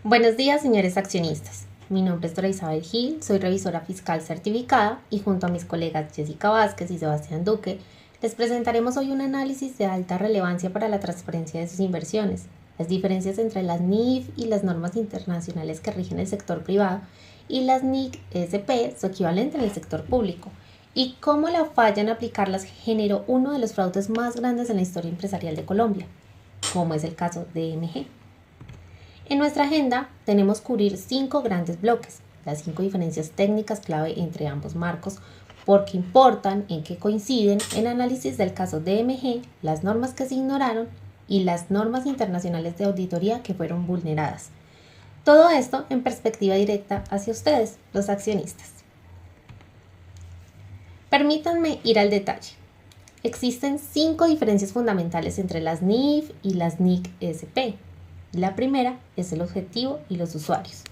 Buenos días, señores accionistas. Mi nombre es Dora Isabel Gil, soy revisora fiscal certificada y junto a mis colegas Jessica Vázquez y Sebastián Duque, les presentaremos hoy un análisis de alta relevancia para la transparencia de sus inversiones, las diferencias entre las NIF y las normas internacionales que rigen el sector privado y las NIC-SP, su equivalente en el sector público, y cómo la falla en aplicarlas generó uno de los fraudes más grandes en la historia empresarial de Colombia, como es el caso de MG. En nuestra agenda tenemos cubrir 5 grandes bloques, las 5 diferencias técnicas clave entre ambos marcos, por qué importan, en qué coinciden, el análisis del caso DMG, las normas que se ignoraron y las normas internacionales de auditoría que fueron vulneradas. Todo esto en perspectiva directa hacia ustedes, los accionistas. Permítanme ir al detalle. Existen 5 diferencias fundamentales entre las NIF y las NIC-SP. La primera es el objetivo y los usuarios.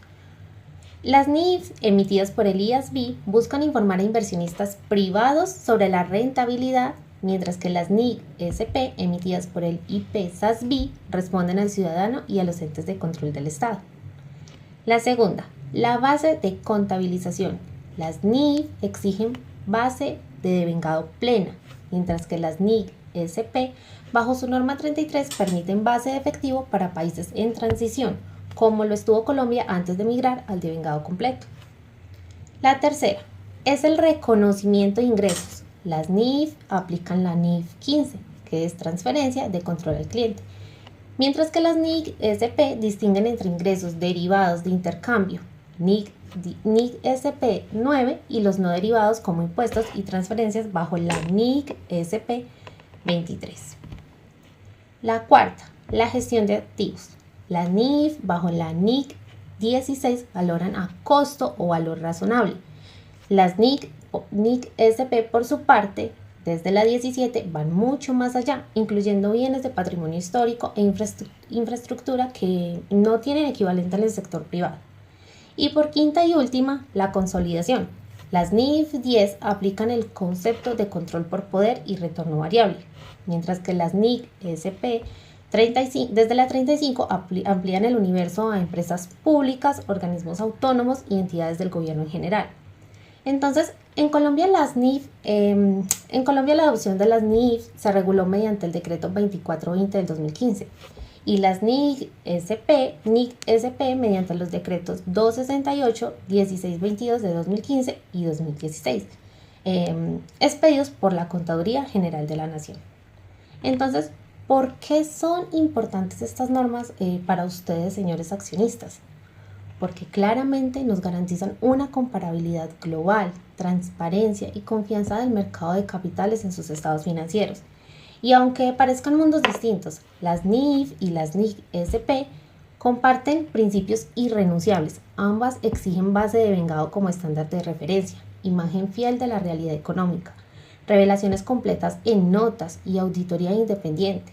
Las NIFs emitidas por el IASB buscan informar a inversionistas privados sobre la rentabilidad, mientras que las NIC-SP emitidas por el IPSASB responden al ciudadano y a los entes de control del Estado. La segunda, la base de contabilización. Las NIF exigen base de devengado plena, mientras que las NIC-SP, bajo su norma 33, permiten base de efectivo para países en transición, como lo estuvo Colombia antes de migrar al devengado completo. La tercera es el reconocimiento de ingresos. Las NIF aplican la NIF 15, que es transferencia de control al cliente, mientras que las NIC-SP distinguen entre ingresos derivados de intercambio, NIC-SP 9, y los no derivados como impuestos y transferencias bajo la NIC-SP 23. La cuarta, la gestión de activos. Las NIF bajo la NIC 16 valoran a costo o valor razonable. Las NIC-SP por su parte, desde la 17, van mucho más allá, incluyendo bienes de patrimonio histórico e infraestructura que no tienen equivalente en el sector privado. Y por quinta y última, la consolidación. Las NIF 10 aplican el concepto de control por poder y retorno variable, mientras que las NIC-SP desde la 35 amplían el universo a empresas públicas, organismos autónomos y entidades del gobierno en general. Entonces, en Colombia la adopción de las NIF se reguló mediante el decreto 2420 del 2015 y las NIC-SP mediante los decretos 268, 1622 de 2015 y 2016, expedidos por la Contaduría General de la Nación. Entonces, ¿por qué son importantes estas normas para ustedes, señores accionistas? Porque claramente nos garantizan una comparabilidad global, transparencia y confianza del mercado de capitales en sus estados financieros. Y aunque parezcan mundos distintos, las NIF y las NIC-SP comparten principios irrenunciables. Ambas exigen base de devengado como estándar de referencia, imagen fiel de la realidad económica, revelaciones completas en notas y auditoría independiente.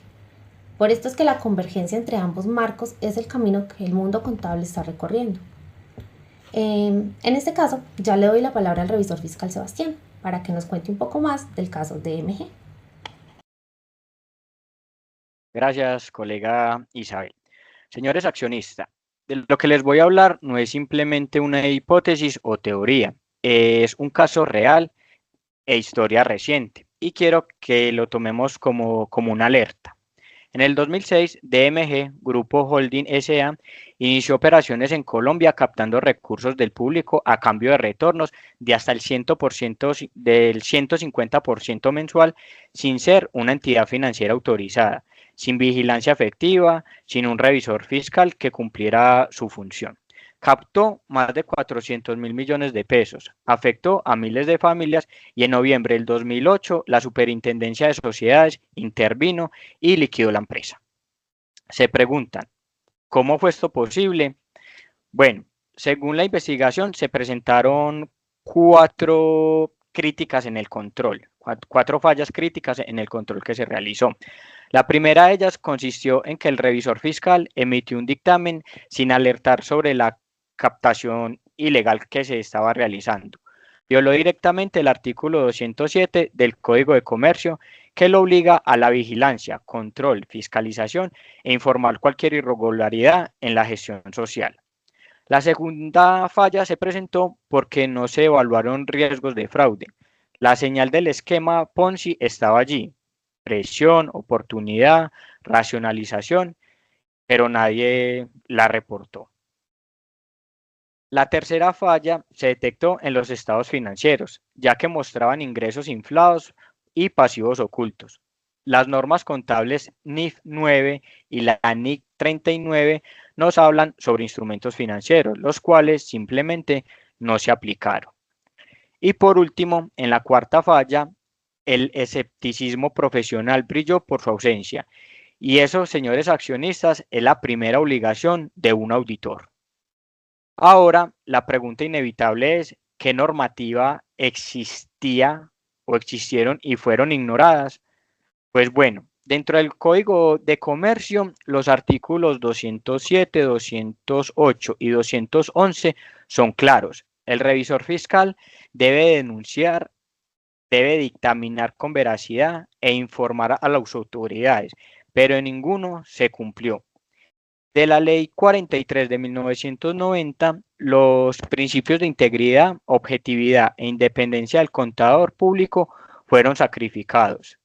Por esto es que la convergencia entre ambos marcos es el camino que el mundo contable está recorriendo. En este caso, ya le doy la palabra al revisor fiscal Sebastián para que nos cuente un poco más del caso de MG. Gracias, colega Isabel. Señores accionistas, de lo que les voy a hablar no es simplemente una hipótesis o teoría, es un caso real e historia reciente, y quiero que lo tomemos como una alerta. En el 2006, DMG, Grupo Holding S.A., inició operaciones en Colombia captando recursos del público a cambio de retornos de hasta el 100% del 150% mensual, sin ser una entidad financiera autorizada, sin vigilancia efectiva, sin un revisor fiscal que cumpliera su función. Captó más de 400.000 millones de pesos, afectó a miles de familias y en noviembre del 2008 la Superintendencia de Sociedades intervino y liquidó la empresa. Se preguntan, ¿cómo fue esto posible? Bueno, según la investigación se presentaron 4 críticas en el control, 4 fallas críticas en el control que se realizó. La primera de ellas consistió en que el revisor fiscal emitió un dictamen sin alertar sobre la captación ilegal que se estaba realizando. Violó directamente el artículo 207 del Código de Comercio, que lo obliga a la vigilancia, control, fiscalización e informar cualquier irregularidad en la gestión social. La segunda falla se presentó porque no se evaluaron riesgos de fraude. La señal del esquema Ponzi estaba allí: presión, oportunidad, racionalización, pero nadie la reportó. La tercera falla se detectó en los estados financieros, ya que mostraban ingresos inflados y pasivos ocultos. Las normas contables NIF 9 y la NIC 39 nos hablan sobre instrumentos financieros, los cuales simplemente no se aplicaron. Y por último, en la cuarta falla, el escepticismo profesional brilló por su ausencia. Y eso, señores accionistas, es la primera obligación de un auditor. Ahora, la pregunta inevitable es: ¿qué normativa existía o existieron y fueron ignoradas? Pues bueno, dentro del Código de Comercio, los artículos 207, 208 y 211 son claros. El revisor fiscal debe denunciar, debe dictaminar con veracidad e informar a las autoridades, pero en ninguno se cumplió. De la Ley 43 de 1990, los principios de integridad, objetividad e independencia del contador público fueron sacrificados.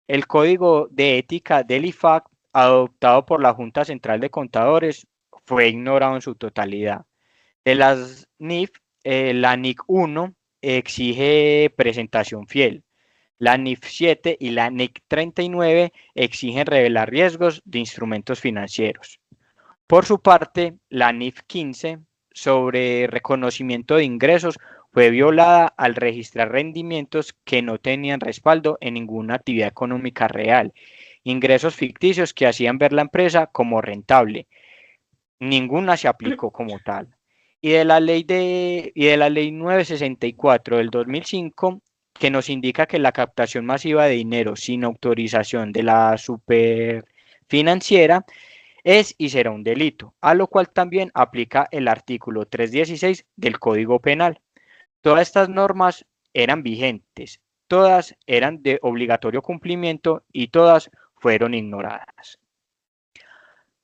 El Código de Ética del IFAC, adoptado por la Junta Central de Contadores, fue ignorado en su totalidad. De las NIF, la NIC 1 exige presentación fiel. La NIF 7 y la NIC 39 exigen revelar riesgos de instrumentos financieros. Por su parte, la NIF 15 sobre reconocimiento de ingresos fue violada al registrar rendimientos que no tenían respaldo en ninguna actividad económica real, ingresos ficticios que hacían ver la empresa como rentable. Ninguna se aplicó como tal. Y de la ley 964 del 2005, que nos indica que la captación masiva de dinero sin autorización de la superfinanciera es y será un delito, a lo cual también aplica el artículo 316 del Código Penal. Todas estas normas eran vigentes, todas eran de obligatorio cumplimiento y todas fueron ignoradas.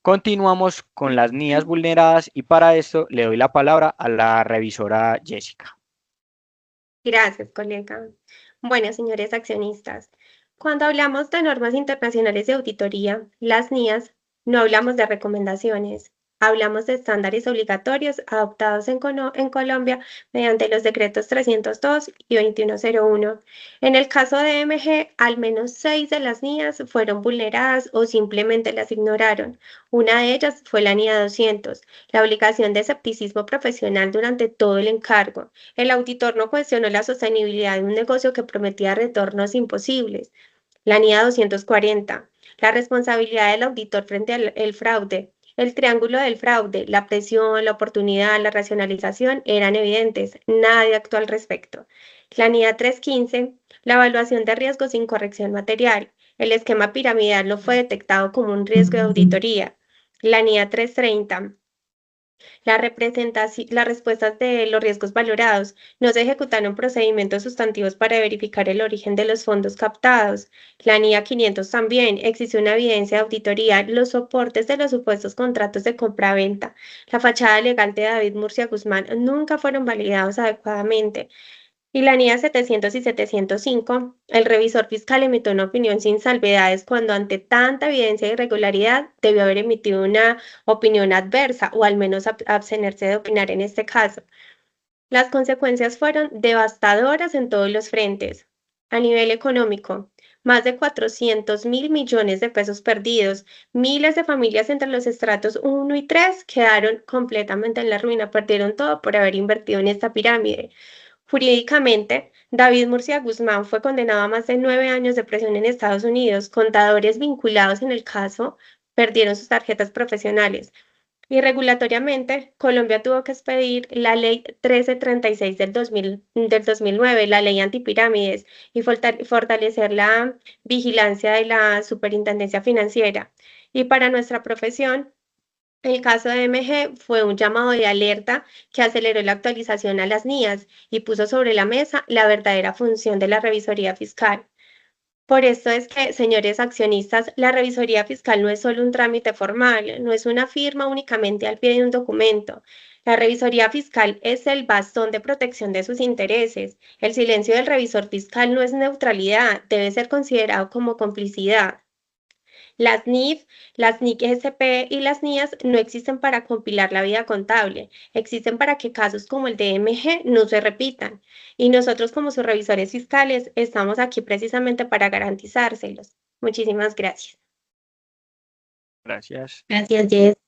Continuamos con las NIAs vulneradas y para esto le doy la palabra a la revisora Jessica. Gracias, colega. Bueno, señores accionistas, cuando hablamos de normas internacionales de auditoría, las NIAs, no hablamos de recomendaciones, hablamos de estándares obligatorios adoptados en Colombia mediante los decretos 302 y 2101. En el caso de MG, al menos 6 de las NIAs fueron vulneradas o simplemente las ignoraron. Una de ellas fue la NIA 200, la obligación de escepticismo profesional durante todo el encargo. El auditor no cuestionó la sostenibilidad de un negocio que prometía retornos imposibles. La NIA 240, la responsabilidad del auditor frente al fraude. El triángulo del fraude, la presión, la oportunidad, la racionalización eran evidentes. Nadie actuó al respecto. La NIA 315, la evaluación de riesgos sin corrección material. El esquema piramidal no fue detectado como un riesgo de auditoría. La NIA 330, las respuestas de los riesgos valorados. No se ejecutaron procedimientos sustantivos para verificar el origen de los fondos captados. La NIA 500 también existe una evidencia de auditoría, los soportes de los supuestos contratos de compra-venta. La fachada legal de David Murcia Guzmán nunca fueron validados adecuadamente. Y la NIA 700 y 705, el revisor fiscal emitió una opinión sin salvedades cuando ante tanta evidencia de irregularidad debió haber emitido una opinión adversa o al menos abstenerse de opinar en este caso. Las consecuencias fueron devastadoras en todos los frentes. A nivel económico, más de 400.000 millones de pesos perdidos, miles de familias entre los estratos 1 y 3 quedaron completamente en la ruina, perdieron todo por haber invertido en esta pirámide. Jurídicamente, David Murcia Guzmán fue condenado a más de 9 años de prisión en Estados Unidos. Contadores vinculados en el caso perdieron sus tarjetas profesionales. Y regulatoriamente, Colombia tuvo que expedir la Ley 1336 del 2009, la Ley Antipirámides, y fortalecer la vigilancia de la Superintendencia Financiera. Y para nuestra profesión, el caso de MG fue un llamado de alerta que aceleró la actualización a las NIAs y puso sobre la mesa la verdadera función de la revisoría fiscal. Por esto es que, señores accionistas, la revisoría fiscal no es solo un trámite formal, no es una firma únicamente al pie de un documento. La revisoría fiscal es el bastón de protección de sus intereses. El silencio del revisor fiscal no es neutralidad, debe ser considerado como complicidad. Las NIF, las NIC-SP y las NIAS no existen para compilar la vida contable, existen para que casos como el de MG no se repitan. Y nosotros como sus revisores fiscales estamos aquí precisamente para garantizárselos. Muchísimas gracias. Gracias. Gracias, Jess.